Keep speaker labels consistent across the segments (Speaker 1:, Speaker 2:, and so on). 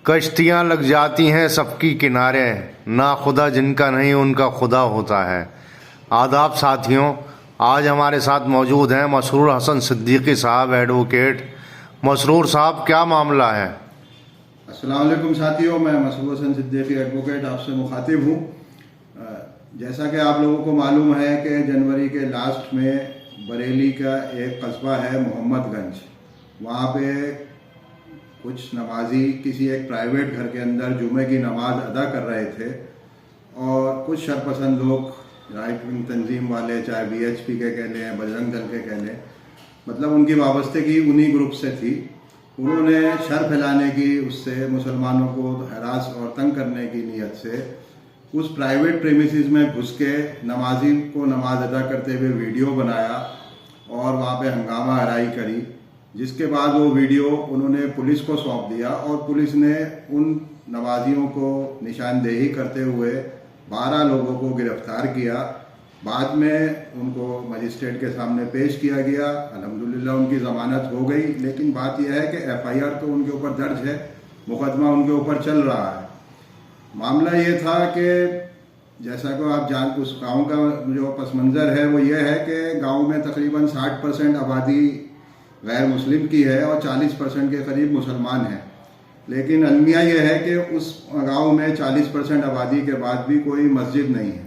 Speaker 1: कश्तियाँ लग जाती हैं सबकी किनारे, ना खुदा जिनका नहीं उनका खुदा होता है। आदाब साथियों, आज हमारे साथ मौजूद हैं मसरूर हसन सिद्दीकी साहब, एडवोकेट। मसरूर साहब, क्या मामला है?
Speaker 2: अस्सलाम वालेकुम साथियों, मैं मसरूर हसन सिद्दीकी एडवोकेट आपसे मुखातिब हूँ। जैसा कि आप लोगों को मालूम है कि जनवरी के लास्ट में बरेली का एक कस्बा है मोहम्मदगंज, वहाँ पे कुछ नमाजी किसी एक प्राइवेट घर के अंदर जुमे की नमाज अदा कर रहे थे और कुछ शरपसंद लोग राइट विंग तंजीम वाले, चाहे BHP के कह लें, बजरंग दल के कह लें, मतलब उनकी वाबस्तगी उन्हीं ग्रुप से थी। उन्होंने शर फैलाने की, उससे मुसलमानों को हरास और तंग करने की नीयत से उस प्राइवेट प्रेमिसेस में घुस के नमाजी को नमाज अदा करते हुए वीडियो बनाया और वहाँ पे हंगामा हराई करी, जिसके बाद वो वीडियो उन्होंने पुलिस को सौंप दिया और पुलिस ने उन नमाजियों को निशानदेही करते हुए 12 लोगों को गिरफ्तार किया। बाद में उनको मजिस्ट्रेट के सामने पेश किया गया। अल्हम्दुलिल्लाह उनकी ज़मानत हो गई, लेकिन बात यह है कि FIR तो उनके ऊपर दर्ज है, मुकदमा उनके ऊपर चल रहा है। मामला ये था कि जैसा कि आप जान, उस गांव का जो पस मंज़र है वो ये है कि गांव में तकरीबन 60% आबादी गैर मुस्लिम की है और 40% के करीब मुसलमान हैं। लेकिन अलमिया ये है कि उस गांव में 40% आबादी के बाद भी कोई मस्जिद नहीं है।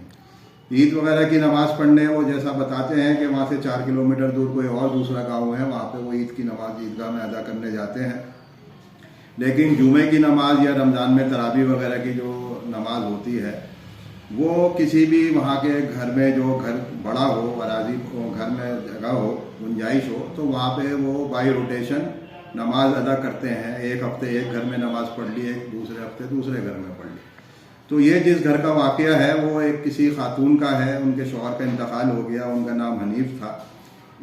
Speaker 2: ईद वगैरह की नमाज़ पढ़ने वो जैसा बताते हैं कि वहाँ से 4 किलोमीटर दूर कोई और दूसरा गांव है, वहाँ पे वो ईद की नमाज ईदगाह में अदा करने जाते हैं। लेकिन जुमे की नमाज या रमज़ान में तरावी वगैरह की जो नमाज होती है वो किसी भी वहाँ के घर में, जो घर बड़ा हो, अराजी हो, घर में जगह हो, गुंजाइश हो, तो वहाँ पे वो बाई रोटेशन नमाज अदा करते हैं। एक हफ्ते एक घर में नमाज पढ़ ली, एक दूसरे हफ्ते दूसरे घर में पढ़ ली। तो ये जिस घर का वाक़या है वो एक किसी खातून का है, उनके शौहर का इंतकाल हो गया, उनका नाम हनीफ था।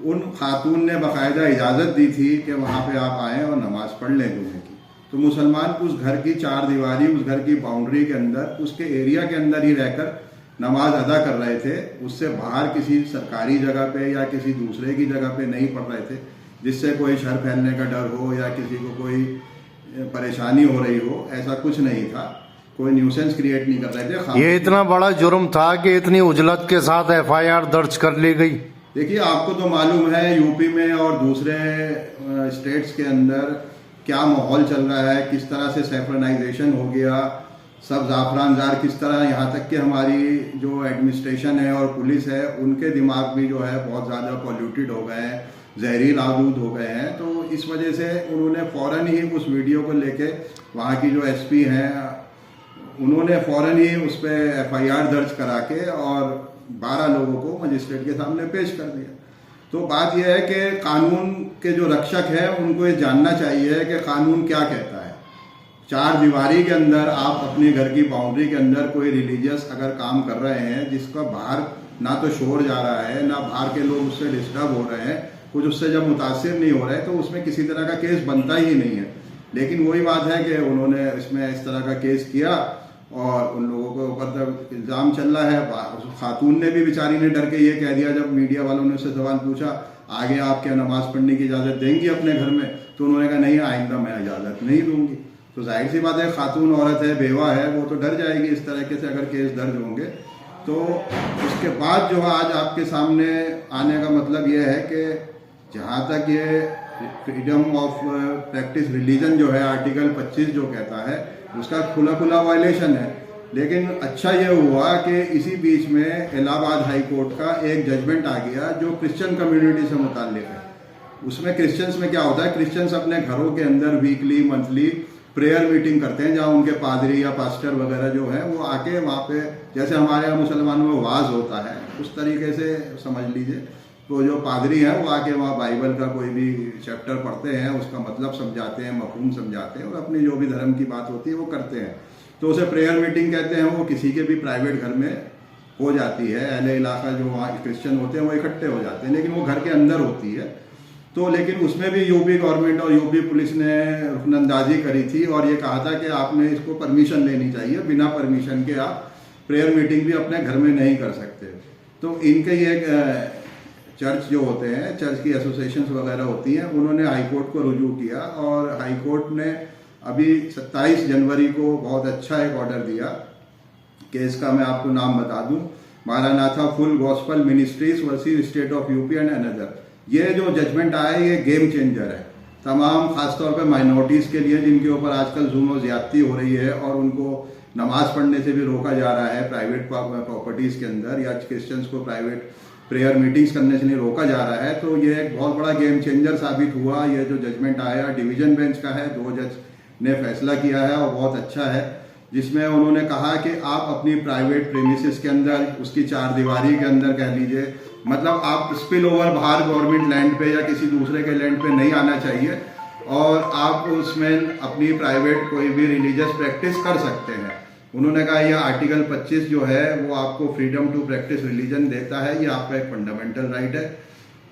Speaker 2: उन खातून ने बाकायदा इजाज़त दी थी कि वहाँ पे आप आएँ और नमाज़ पढ़ लें जुमे की। तो मुसलमान उस घर की चार दीवारी, उस घर की बाउंड्री के अंदर, उसके एरिया के अंदर ही रहकर नमाज अदा कर रहे थे। उससे बाहर किसी सरकारी जगह पे या किसी दूसरे की जगह पे नहीं पढ़ रहे थे, जिससे कोई शर फैलने का डर हो या किसी को कोई परेशानी हो रही हो, ऐसा कुछ नहीं था। कोई न्यूसेंस क्रिएट नहीं कर रहे थे।
Speaker 1: ये इतना बड़ा जुर्म था कि इतनी उजलत के साथ FIR दर्ज कर ली गई।
Speaker 2: देखिए, आपको तो मालूम है यूपी में और दूसरे स्टेट्स के अंदर क्या माहौल चल रहा है, किस तरह से सेफ्रनाइजेशन हो गया, सब ज़ाफ़रानज़ार किस तरह, यहाँ तक कि हमारी जो एडमिनिस्ट्रेशन है और पुलिस है उनके दिमाग भी जो है बहुत ज़्यादा पॉल्यूटेड हो गए हैं, जहरील आलूद हो गए हैं। तो इस वजह से उन्होंने फ़ौरन ही उस वीडियो को लेके, वहाँ की जो SP हैं उन्होंने फ़ौरन ही उस पर FIR दर्ज करा के और 12 लोगों को मजिस्ट्रेट के सामने पेश कर दिया। तो बात यह है कि कानून के जो रक्षक है उनको ये जानना चाहिए कि कानून क्या कहता है। चार दीवारी के अंदर आप अपने घर की बाउंड्री के अंदर कोई रिलीजियस अगर काम कर रहे हैं जिसका बाहर ना तो शोर जा रहा है, ना बाहर के लोग उससे डिस्टर्ब हो रहे हैं, कुछ उससे जब मुतासिर नहीं हो रहे, तो उसमें किसी तरह का केस बनता ही नहीं है। लेकिन वही बात है कि उन्होंने इसमें इस तरह का केस किया और उन लोगों के ऊपर तब इल्ज़ाम चल रहा है। खातून ने भी, बेचारी ने डर के ये कह दिया, जब मीडिया वालों ने उससे सवाल पूछा आगे आप क्या नमाज पढ़ने की इजाज़त देंगी अपने घर में, तो उन्होंने कहा नहीं, आइंदा मैं इजाज़त नहीं दूंगी। तो जाहिर सी बात है, खातून औरत है, बेवा है, वो तो डर जाएगी इस तरीके से अगर केस दर्ज होंगे। तो उसके बाद जो आज आपके सामने आने का मतलब ये है कि जहाँ तक ये फ्रीडम ऑफ प्रैक्टिस रिलीजन जो है आर्टिकल 25 जो कहता है, उसका खुला वायलेशन है। लेकिन अच्छा ये हुआ कि इसी बीच में इलाहाबाद हाई कोर्ट का एक जजमेंट आ गया जो क्रिश्चियन कम्युनिटी से मुताल्लिक है। उसमें क्रिश्चियंस में क्या होता है, क्रिश्चियंस अपने घरों के अंदर वीकली, मंथली प्रेयर मीटिंग करते हैं, जहाँ उनके पादरी या पास्टर वगैरह जो है वो आके वहाँ पे, जैसे हमारे यहाँ मुसलमानों में वाज होता है उस तरीके से समझ लीजिए। तो जो पादरी हैं वो आके वहाँ बाइबल का कोई भी चैप्टर पढ़ते हैं, उसका मतलब समझाते हैं, मफहूम समझाते हैं और अपनी जो भी धर्म की बात होती है वो करते हैं। तो उसे प्रेयर मीटिंग कहते हैं। वो किसी के भी प्राइवेट घर में हो जाती है। अहले इलाका जो वहाँ क्रिश्चियन होते हैं वो इकट्ठे हो जाते हैं, लेकिन वो घर के अंदर होती है। तो लेकिन उसमें भी यूपी गवर्नमेंट और यूपी पुलिस ने रुकनंदाजी करी थी और ये कहा था कि आपने इसको परमिशन लेनी चाहिए, बिना परमिशन के आप प्रेयर मीटिंग भी अपने घर में नहीं कर सकते। तो इनके ये चर्च जो होते हैं, चर्च की एसोसिएशंस वगैरह होती हैं, उन्होंने हाई कोर्ट को रुजू किया और हाई कोर्ट ने अभी 27 जनवरी को बहुत अच्छा एक ऑर्डर दिया। केस का मैं आपको नाम बता दूं, Maranatha full gospel ministries versus state of UP and another. ये जो जजमेंट आया ये गेम चेंजर है तमाम, खासतौर पे माइनॉरिटीज़ के लिए जिनके ऊपर आजकल जुल्म ज़्यादती हो रही है और उनको नमाज पढ़ने से भी रोका जा रहा है प्राइवेट प्रॉपर्टीज़ के अंदर, या क्रिश्चियंस को प्राइवेट प्रेयर मीटिंग्स करने से नहीं रोका जा रहा है। तो ये एक बहुत बड़ा गेम चेंजर साबित हुआ। ये जो जजमेंट आया डिवीजन बेंच का है, 2 जज ने फैसला किया है और बहुत अच्छा है, जिसमें उन्होंने कहा कि आप अपनी प्राइवेट प्रेमिसेस के अंदर, उसकी 4 दीवारी के अंदर कह लीजिए, मतलब आप स्पिल ओवर बाहर गवर्नमेंट लैंड पे या किसी दूसरे के लैंड पे नहीं आना चाहिए और आप उसमें अपनी प्राइवेट कोई भी रिलीजियस प्रैक्टिस कर सकते हैं। उन्होंने कहा यह आर्टिकल 25 जो है वो आपको फ्रीडम टू प्रैक्टिस रिलीजन देता है, ये आपका एक फंडामेंटल राइट है।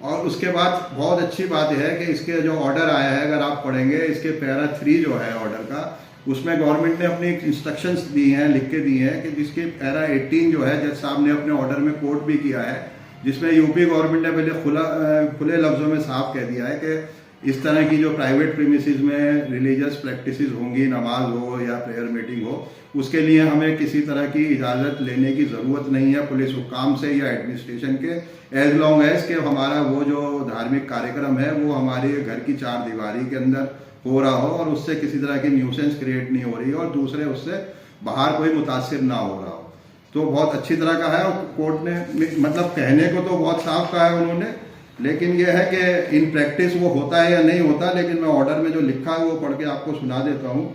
Speaker 2: और उसके बाद बहुत अच्छी बात है कि इसके जो ऑर्डर आया है, अगर आप पढ़ेंगे इसके पैरा 3 जो है ऑर्डर का, उसमें गवर्नमेंट ने अपनी इंस्ट्रक्शंस दी हैं, लिख के दी हैं, कि जिसके पैरा 18 जो है जज साहब ने अपने ऑर्डर में कोट भी किया है, जिसमें यूपी गवर्नमेंट ने पहले खुले लफ्जों में साफ कह दिया है कि इस तरह की जो प्राइवेट प्रीमिसेस में रिलीजियस प्रैक्टिसेस होंगी, नमाज हो या प्रेयर मीटिंग हो, उसके लिए हमें किसी तरह की इजाज़त लेने की ज़रूरत नहीं है पुलिस हुक्काम से या एडमिनिस्ट्रेशन के, एज लॉन्ग एज के हमारा वो जो धार्मिक कार्यक्रम है वो हमारे घर की 4 दीवारी के अंदर हो रहा हो और उससे किसी तरह की न्यूसेंस क्रिएट नहीं हो रही है और दूसरे उससे बाहर कोई मुतासिर ना हो रहा हो। तो बहुत अच्छी तरह का है और कोर्ट ने मतलब कहने को तो बहुत साफ कहा है उन्होंने, लेकिन यह है कि इन प्रैक्टिस वो होता है या नहीं होता। लेकिन मैं ऑर्डर में जो लिखा है वो पढ़ के आपको सुना देता हूँ।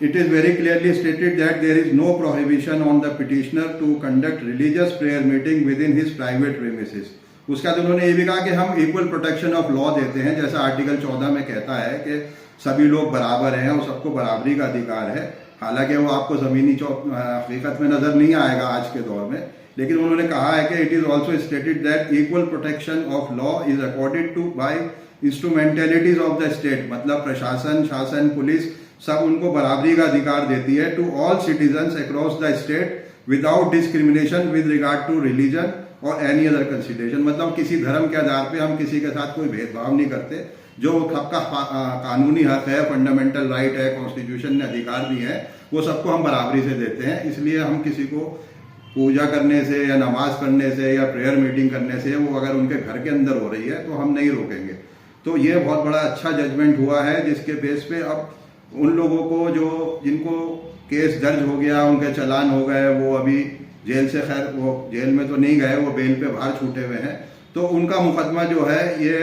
Speaker 2: It is very clearly stated that there is no prohibition on the petitioner to conduct religious prayer meeting within his private premises. उसका तो उन्होंने ये भी कहा कि हम इक्वल प्रोटेक्शन ऑफ लॉ देते हैं, जैसा आर्टिकल 14 में कहता है कि सभी लोग बराबर हैं और सबको बराबरी का अधिकार है। हालांकि वो आपको ज़मीनी हकीकत में नज़र नहीं आएगा आज के दौर में, लेकिन उन्होंने कहा है कि it is also stated that equal protection of law is accorded to by instrumentalities of the state, मतलब प्रशासन, शासन, पुलिस सब उनको बराबरी का अधिकार देती है to all citizens across the state without discrimination with regard to religion और एनी अदर कंसिडरेशन। मतलब किसी धर्म के आधार पे हम किसी के साथ कोई भेदभाव नहीं करते, जो सबका कानूनी हक है, फंडामेंटल राइट है, कॉन्स्टिट्यूशन ने अधिकार दिए हैं, वो सबको हम बराबरी से देते हैं। इसलिए हम किसी को पूजा करने से या नमाज पढ़ने से या प्रेयर मीटिंग करने से, वो अगर उनके घर के अंदर हो रही है तो हम नहीं रोकेंगे। तो ये बहुत बड़ा अच्छा जजमेंट हुआ है, जिसके बेस पे अब उन लोगों को जो जिनको केस दर्ज हो गया, उनके चालान हो गए, वो अभी जेल से, खैर वो जेल में तो नहीं गए, वो बेल पे बाहर छूटे हुए हैं, तो उनका मुकदमा जो है ये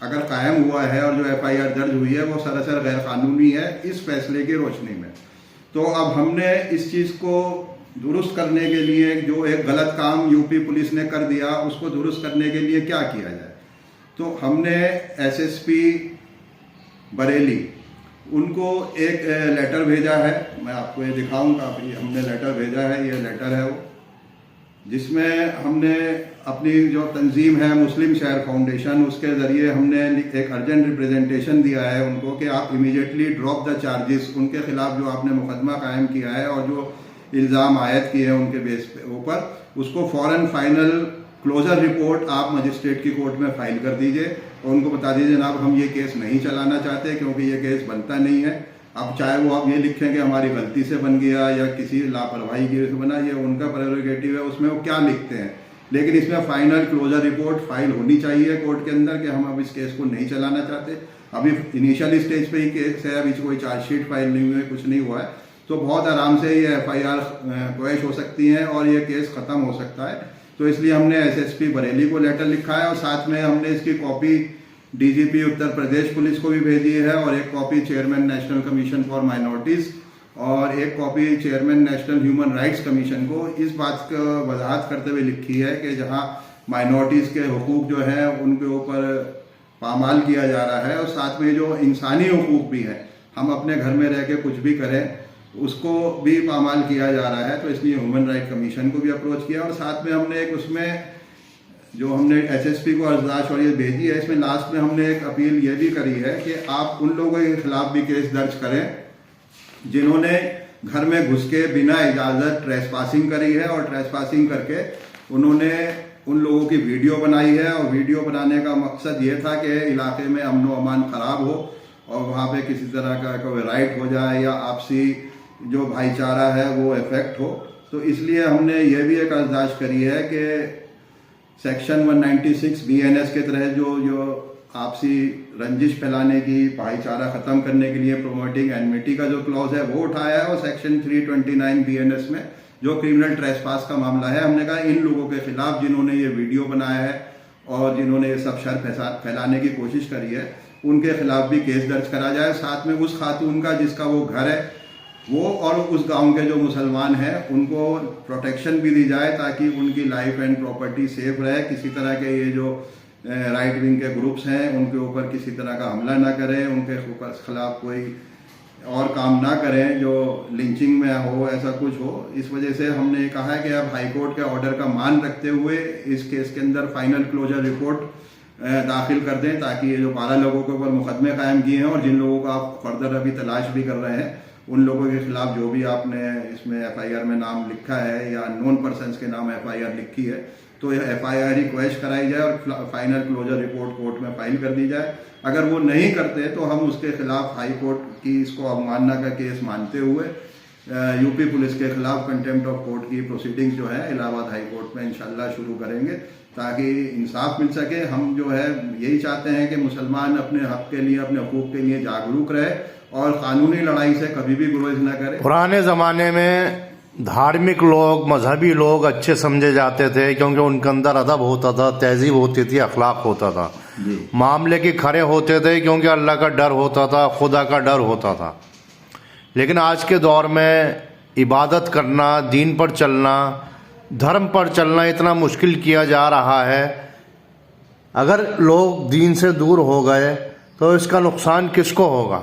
Speaker 2: अगर कायम हुआ है और जो FIR दर्ज हुई है वो सरासर गैर कानूनी है इस फैसले की रोशनी में। तो अब हमने इस चीज़ को दुरुस्त करने के लिए, जो एक गलत काम यूपी पुलिस ने कर दिया, उसको दुरुस्त करने के लिए क्या किया जाए। तो हमने SSP बरेली उनको एक लेटर भेजा है, मैं आपको ये दिखाऊंगा। हमने लेटर भेजा है, ये लेटर है वो, जिसमें हमने अपनी जो तंजीम है मुस्लिम शहर फाउंडेशन, उसके ज़रिए हमने एक अर्जेंट रिप्रेजेंटेशन दिया है उनको कि आप इमीडिएटली ड्रॉप द चार्जेस, उनके खिलाफ जो आपने मुकदमा कायम किया है और जो इल्ज़ाम आयद किए हैं उनके बेस पे ऊपर, उसको फ़ौरन फाइनल क्लोजर रिपोर्ट आप मजिस्ट्रेट की कोर्ट में फाइल कर दीजिए और उनको बता दीजिए जनाब हम ये केस नहीं चलाना चाहते क्योंकि ये केस बनता नहीं है। अब चाहे वो आप ये लिखें कि हमारी गलती से बन गया या किसी लापरवाही की वजह से बना, ये उनका प्रेरोगेटिव है, उसमें वो क्या लिखते हैं, लेकिन इसमें फाइनल क्लोजर रिपोर्ट फाइल होनी चाहिए कोर्ट के अंदर कि हम अब इस केस को नहीं चलाना चाहते। अभी इनिशियल स्टेज पे ही केस है, अभी कोई चार्जशीट फाइल नहीं हुई है, कुछ नहीं हुआ है, तो बहुत आराम से ये FIR क्वैश हो सकती हैं और ये केस ख़त्म हो सकता है। तो इसलिए हमने SSP बरेली को लेटर लिखा है और साथ में हमने इसकी copy DGP Uttar Pradesh police को भी भेजी है और एक copy chairman national commission for minorities और एक copy chairman national human rights commission को इस बात का वजाहत करते हुए लिखी है कि जहां माइनॉरिटीज़ के हुकूक जो हैं उनके ऊपर पामाल किया जा रहा है और साथ में जो इंसानी हुकूक भी हैं, हम अपने घर में रह के कुछ भी करें उसको भी पामाल किया जा रहा है। तो इसलिए ह्यूमन राइट कमीशन को भी अप्रोच किया और साथ में हमने एक उसमें जो हमने SSP को अर्जदाश और ये भेजी है, इसमें लास्ट में हमने एक अपील ये भी करी है कि आप उन लोगों के खिलाफ भी केस दर्ज करें जिन्होंने घर में घुस के बिना इजाज़त ट्रेसपासिंग करी है और ट्रेसपासिंग करके उन्होंने उन लोगों की वीडियो बनाई है और वीडियो बनाने का मकसद ये था कि इलाके में अमन व अमान ख़राब हो और वहाँ पे किसी तरह का कोई राइट हो जाए या आपसी जो भाईचारा है वो इफेक्ट हो। तो इसलिए हमने ये भी एक अर्जदाश्त करी है कि सेक्शन 196 BNS के तहत जो आपसी रंजिश फैलाने की, भाईचारा खत्म करने के लिए प्रोमोटिंग एनमिटी का जो क्लॉज है वो उठाया है, और सेक्शन 329 BNS में जो क्रिमिनल ट्रेसपास का मामला है, हमने कहा इन लोगों के खिलाफ जिन्होंने ये वीडियो बनाया है और जिन्होंने ये सब शर फैलाने की कोशिश करी है, उनके खिलाफ भी केस दर्ज करा जाए। साथ में उस खातून का जिसका वो घर है वो और उस गांव के जो मुसलमान हैं उनको प्रोटेक्शन भी दी जाए ताकि उनकी लाइफ एंड प्रॉपर्टी सेफ रहे। किसी तरह के ये जो राइट विंग के ग्रुप्स हैं उनके ऊपर किसी तरह का हमला ना करें, उनके खिलाफ कोई और काम ना करें जो लिंचिंग में हो, ऐसा कुछ हो। इस वजह से हमने कहा है कि अब हाईकोर्ट के ऑर्डर का मान रखते हुए इस केस के अंदर फाइनल क्लोजर रिपोर्ट दाखिल कर दें, ताकि ये जो 12 लोगों के ऊपर मुकदमे कायम किए हैं और जिन लोगों का आप फर्दर अभी तलाश भी कर रहे हैं, उन लोगों के खिलाफ जो भी आपने इसमें FIR में नाम लिखा है या नॉन पर्सन्स के नाम FIR लिखी है, तो यह FIR रिक्वेस्ट कराई जाए और फाइनल क्लोजर रिपोर्ट कोर्ट में फाइल कर दी जाए। अगर वो नहीं करते तो हम उसके खिलाफ हाई कोर्ट की इसको अवमानना का केस मानते हुए यूपी पुलिस के खिलाफ कंटेम्प्ट ऑफ कोर्ट की प्रोसीडिंग्स जो है इलाहाबाद हाई कोर्ट में इंशाल्लाह शुरू करेंगे ताकि इंसाफ मिल सके। हम जो है यही चाहते हैं कि मुसलमान अपने हक के लिए, अपने हकूक के लिए जागरूक रहे और कानूनी लड़ाई से कभी भी गुरेज न करे।
Speaker 1: पुराने जमाने में धार्मिक लोग, मजहबी लोग अच्छे समझे जाते थे क्योंकि उनके अंदर अदब होता था, तहजीब होती थी, अखलाक होता था, मामले के खरे होते थे क्योंकि अल्लाह का डर होता था, खुदा का डर होता था। लेकिन आज के दौर में इबादत करना, दीन पर चलना, धर्म पर चलना इतना मुश्किल किया जा रहा है। अगर लोग दीन से दूर हो गए तो इसका नुकसान किसको होगा?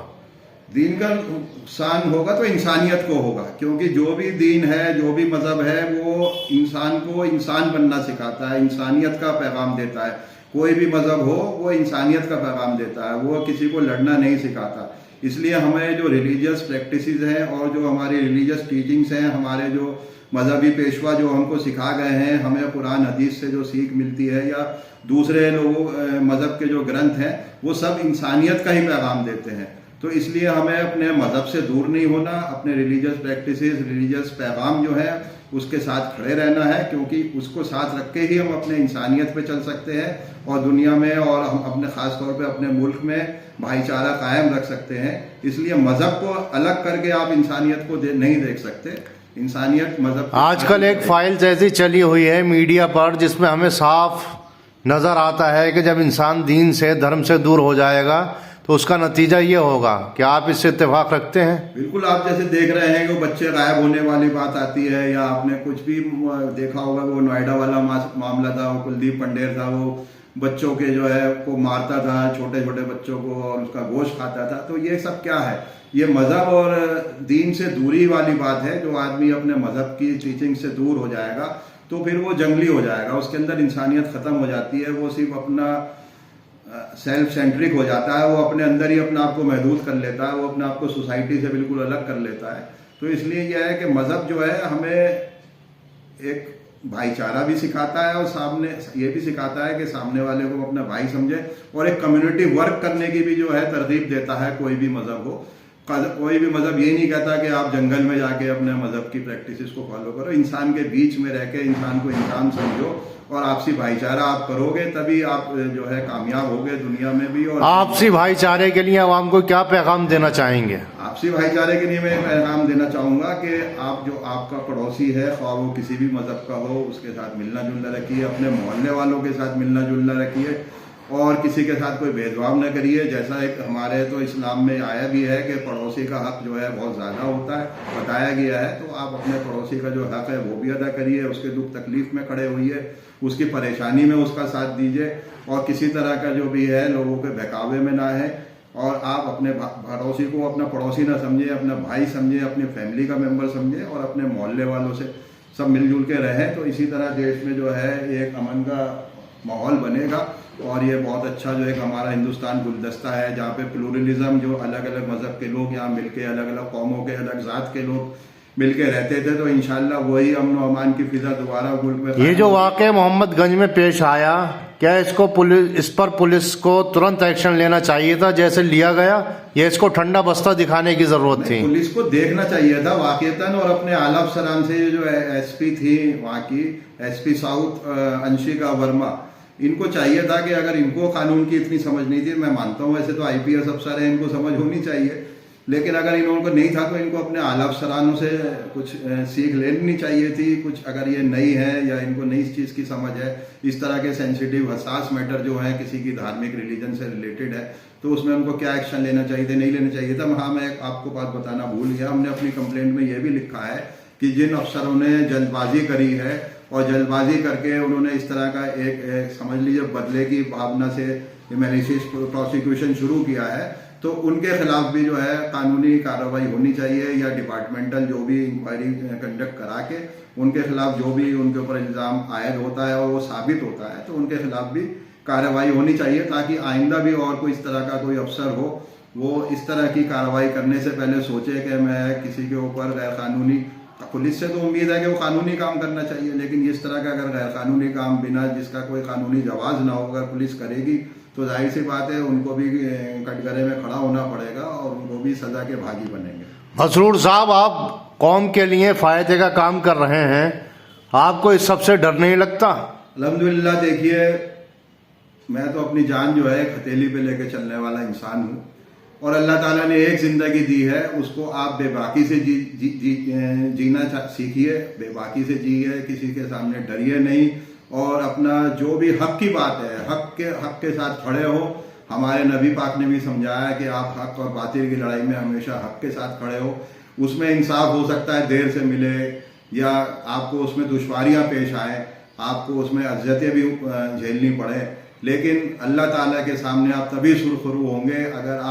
Speaker 2: दीन का नुकसान होगा तो इंसानियत को होगा, क्योंकि जो भी दीन है, जो भी मजहब है, वो इंसान को इंसान बनना सिखाता है, इंसानियत का पैगाम देता है। कोई भी मजहब हो वो इंसानियत का पैगाम देता है, वो किसी को लड़ना नहीं सिखाता। इसलिए हमें जो रिलीजियस प्रैक्टिसेस हैं और जो हमारी रिलीजियस टीचिंग्स हैं, हमारे जो मजहबी पेशवा जो हमको सिखा गए हैं, हमें कुरान हदीस से जो सीख मिलती है या दूसरे लोगों मजहब के जो ग्रंथ हैं, वो सब इंसानियत का ही पैगाम देते हैं। तो इसलिए हमें अपने मजहब से दूर नहीं होना, अपने रिलीजियस प्रैक्टिसेस, रिलीजियस पैगाम जो है उसके साथ खड़े रहना है, क्योंकि उसको साथ रख के ही हम अपने इंसानियत पे चल सकते हैं और दुनिया में और हम अपने खास तौर पे अपने मुल्क में भाईचारा कायम रख सकते हैं। इसलिए मजहब को अलग करके आप इंसानियत को नहीं देख सकते। इंसानियत मजहब
Speaker 1: आजकल एक फाइल ऐसी चली हुई है मीडिया पर जिसमें हमें साफ नजर आता है कि जब इंसान दीन से, धर्म से दूर हो जाएगा तो उसका नतीजा ये होगा। क्या आप इससे इत्तेफाक रखते हैं?
Speaker 2: बिल्कुल। आप जैसे देख रहे हैं कि बच्चे गायब होने वाली बात आती है, या आपने कुछ भी देखा होगा वो नोएडा वाला मामला था, वो कुलदीप पंडेर था, वो बच्चों के जो है को मारता था, छोटे छोटे बच्चों को, और उसका गोश्त खाता था। तो ये सब क्या है? ये मजहब और दीन से दूरी वाली बात है। जो आदमी अपने मजहब की टीचिंग से दूर हो जाएगा तो फिर वो जंगली हो जाएगा, उसके अंदर इंसानियत खत्म हो जाती है, वो सिर्फ अपना सेल्फ सेंट्रिक हो जाता है, वो अपने अंदर ही अपने आप को महदूद कर लेता है, वो अपने आप को सोसाइटी से बिल्कुल अलग कर लेता है। तो इसलिए यह है कि मजहब जो है हमें एक भाईचारा भी सिखाता है और सामने ये भी सिखाता है कि सामने वाले को अपना भाई समझे, और एक कम्युनिटी वर्क करने की भी जो है तरगीब देता है। कोई भी मजहब हो, कोई भी मजहब ये नहीं कहता कि आप जंगल में जाके अपने मजहब की प्रैक्टिसेस को फॉलो करो। इंसान के बीच में रह के इंसान को इंसान समझो और आपसी भाईचारा आप करोगे तभी आप जो है कामयाब होगे दुनिया में भी। और
Speaker 1: आपसी भाईचारे के लिए आवाम को क्या पैगाम देना चाहेंगे?
Speaker 2: आपसी भाईचारे के लिए मैं पैगाम देना चाहूंगा कि आप जो आपका पड़ोसी है, ख्वाह वो किसी भी मजहब का हो, उसके साथ मिलना जुलना रखिए, अपने मोहल्ले वालों के साथ मिलना जुलना रखिए और किसी के साथ कोई भेदभाव न करिए। जैसा एक हमारे तो इस्लाम में आया भी है कि पड़ोसी का हक जो है बहुत ज़्यादा होता है, बताया गया है। तो आप अपने पड़ोसी का जो हक है वो भी अदा करिए, उसके दुख तकलीफ में खड़े होइए, उसकी परेशानी में उसका साथ दीजिए, और किसी तरह का जो भी है लोगों के बहकावे में ना है। और आप अपने पड़ोसी को अपना पड़ोसी ना समझे, अपना भाई समझे, अपने फैमिली का मेंबर समझे और अपने मोहल्ले वालों से सब मिलजुल के रहें। तो इसी तरह देश में जो है एक अमन का माहौल बनेगा और ये बहुत अच्छा जो एक हमारा हिंदुस्तान गुलदस्ता है, जहाँ पे प्लूरलिज्म, जो अलग अलग मजहब के लोग यहाँ मिलके, अलग अलग कौमों के, अलग जात के लोग मिलके रहते थे। तो इंशाल्लाह वही अमन व अमान की फिजा दोबारा मुल्क में।
Speaker 1: ये जो वाक़या मोहम्मदगंज में पेश आया, क्या इस पर पुलिस को तुरंत एक्शन लेना चाहिए था जैसे लिया गया, या इसको ठंडा बस्ता दिखाने की जरूरत थी?
Speaker 2: पुलिस को देखना चाहिए था वाकईतन, और अपने आला अफसरान से जो एसपी थी वहाँ की, एसपी साउथ अंशिका वर्मा, इनको चाहिए था कि अगर इनको कानून की इतनी समझ नहीं थी, मैं मानता हूँ वैसे तो आईपीएस अफसर है, इनको समझ होनी चाहिए, लेकिन अगर इनको नहीं था तो इनको अपने आला अफसरानों से कुछ सीख लेनी चाहिए थी कुछ, अगर ये नई है या इनको नई चीज़ की समझ है, इस तरह के सेंसिटिव हसास मैटर जो है किसी की धार्मिक रिलीजन से रिलेटेड है, तो उसमें उनको क्या एक्शन लेना चाहिए था, नहीं लेना चाहिए था। हाँ, मैं आपको बात बताना भूल गया, हमने अपनी कंप्लेंट में ये भी लिखा है कि जिन अफसरों ने जल्दबाजी करी है और जल्दबाजी करके उन्होंने इस तरह का एक समझ लीजिए बदले की भावना से मैलिशियस प्रोसिक्यूशन शुरू किया है, तो उनके खिलाफ भी जो है कानूनी कार्रवाई होनी चाहिए, या डिपार्टमेंटल जो भी इंक्वायरी कंडक्ट करा के उनके खिलाफ जो भी उनके ऊपर इल्ज़ाम आयद होता है और वो साबित होता है तो उनके खिलाफ भी कार्रवाई होनी चाहिए, ताकि आइंदा भी और कोई इस तरह का कोई अफसर हो वो इस तरह की कार्रवाई करने से पहले सोचे कि मैं किसी के ऊपर गैर कानूनी, पुलिस से तो उम्मीद है कि वो कानूनी काम करना चाहिए, लेकिन इस तरह का अगर गैर कानूनी काम बिना जिसका कोई कानूनी जवाब ना हो अगर पुलिस करेगी तो जाहिर सी बात है उनको भी कटघरे में खड़ा होना पड़ेगा और उनको भी सजा के भागी बनेंगे।
Speaker 1: मसरूर साहब, आप कौम के लिए फायदे का काम कर रहे हैं, आपको इस सबसे डर नहीं लगता?
Speaker 2: अल्हम्दुलिल्लाह, देखिए मैं तो अपनी जान जो है हथेली पे लेके चलने वाला इंसान हूँ, और अल्लाह ताला ने एक जिंदगी दी है, उसको आप बेबाकी से जीना सीखिए, बेबाकी से जिए, किसी के सामने डरिए नहीं, और अपना जो भी हक की बात है हक के साथ खड़े हो। हमारे नबी पाक ने भी समझाया है कि आप हक और बातिल की लड़ाई में हमेशा हक के साथ खड़े हो। उसमें इंसाफ हो सकता है देर से मिले, या आपको उसमें दुश्वारियां पेश आए, आपको उसमें अज़ियतें भी झेलनी पड़े, लेकिन अल्लाह ताला के सामने आप तभी सुरखरू होंगे अगर